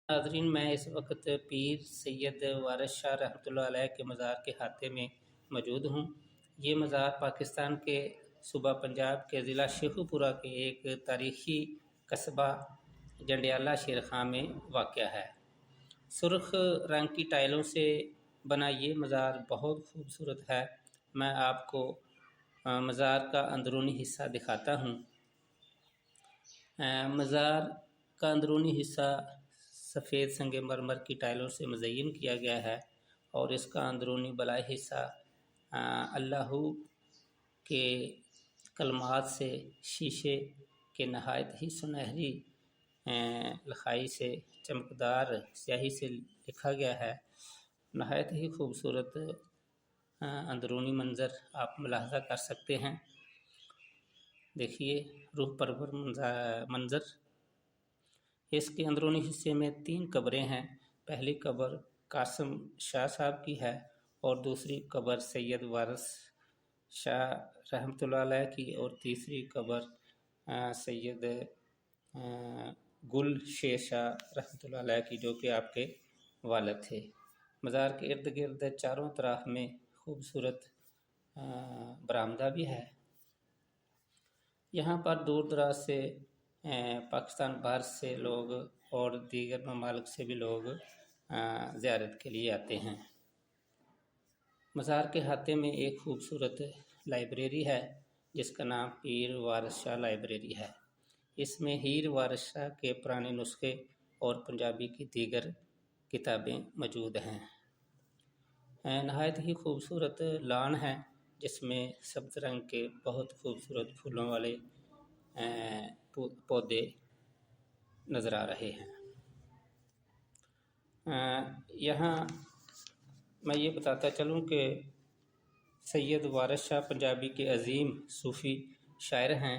ناظرین، میں اس وقت پیر سید وارث شاہ رحمۃ اللہ علیہ کے مزار کے احاطے میں موجود ہوں۔ یہ مزار پاکستان کے صوبہ پنجاب کے ضلع شیخو پورہ کے ایک تاریخی قصبہ جنڈیالہ شیر خان میں واقع ہے۔ سرخ رنگ کی ٹائلوں سے بنا یہ مزار بہت خوبصورت ہے۔ میں آپ کو مزار کا اندرونی حصہ دکھاتا ہوں۔ مزار کا اندرونی حصہ سفید سنگ مرمر کی ٹائلوں سے مزین کیا گیا ہے اور اس کا اندرونی بالائی حصہ اللہ کے کلمات سے شیشے کے نہایت ہی سنہری لکھائی سے چمکدار سیاہی سے لکھا گیا ہے۔ نہایت ہی خوبصورت اندرونی منظر آپ ملاحظہ کر سکتے ہیں۔ دیکھیے روح پرور منظر۔ اس کے اندرونی حصے میں 3 قبریں ہیں۔ پہلی قبر قاسم شاہ صاحب کی ہے اور دوسری قبر سید وارث شاہ رحمۃ اللہ علیہ کی اور تیسری قبر سید گل شیر شاہ رحمۃ اللہ علیہ کی، جو کہ آپ کے والد تھے۔ مزار کے ارد گرد چاروں طرف میں خوبصورت برآمدہ بھی ہے۔ یہاں پر دور دراز سے پاکستان باہر سے لوگ اور دیگر ممالک سے بھی لوگ زیارت کے لیے آتے ہیں۔ مزار کے احاطے میں ایک خوبصورت لائبریری ہے جس کا نام پیر وارث شاہ لائبریری ہے۔ اس میں ہیر وارث شاہ کے پرانے نسخے اور پنجابی کی دیگر کتابیں موجود ہیں۔ نہایت ہی خوبصورت لان ہے جس میں سبز رنگ کے بہت خوبصورت پھولوں والے پودے نظر آ رہے ہیں۔ یہاں میں یہ بتاتا چلوں کہ سید وارث شاہ پنجابی کے عظیم صوفی شاعر ہیں۔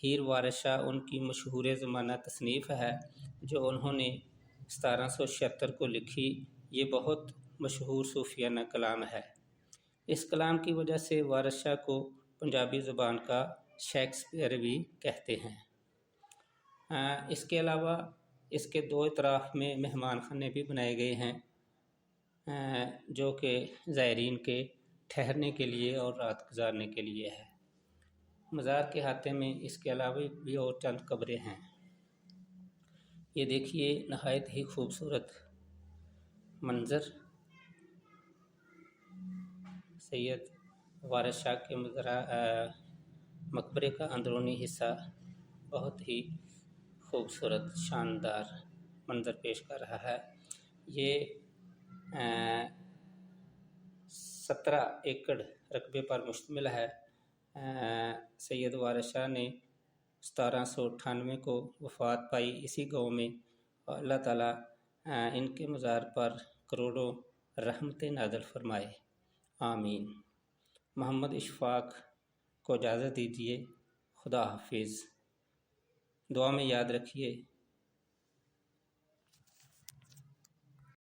ہیر وارث شاہ ان کی مشہور زمانہ تصنیف ہے جو انہوں نے 1776 کو لکھی۔ یہ بہت مشہور صوفیانہ کلام ہے۔ اس کلام کی وجہ سے وارث شاہ کو پنجابی زبان کا شیکسپیئر بھی کہتے ہیں۔ اس کے علاوہ اس کے 2 اطراف میں مہمان خانے بھی بنائے گئے ہیں جو کہ زائرین کے ٹھہرنے کے لیے اور رات گزارنے کے لیے ہے۔ مزار کے احاطے میں اس کے علاوہ بھی اور چند قبریں ہیں۔ یہ دیکھیے نہایت ہی خوبصورت منظر۔ سید وارث شاہ کے مقبرے کا اندرونی حصہ بہت ہی خوبصورت شاندار منظر پیش کر رہا ہے۔ یہ 17 ایکڑ رقبے پر مشتمل ہے۔ سید وارث شاہ نے 1798 کو وفات پائی اسی گاؤں میں اور اللہ تعالیٰ ان کے مزار پر کروڑوں رحمتیں نازل فرمائے، آمین۔ محمد اشفاق کو اجازت دیجیے، خدا حافظ۔ دعا میں یاد رکھیے۔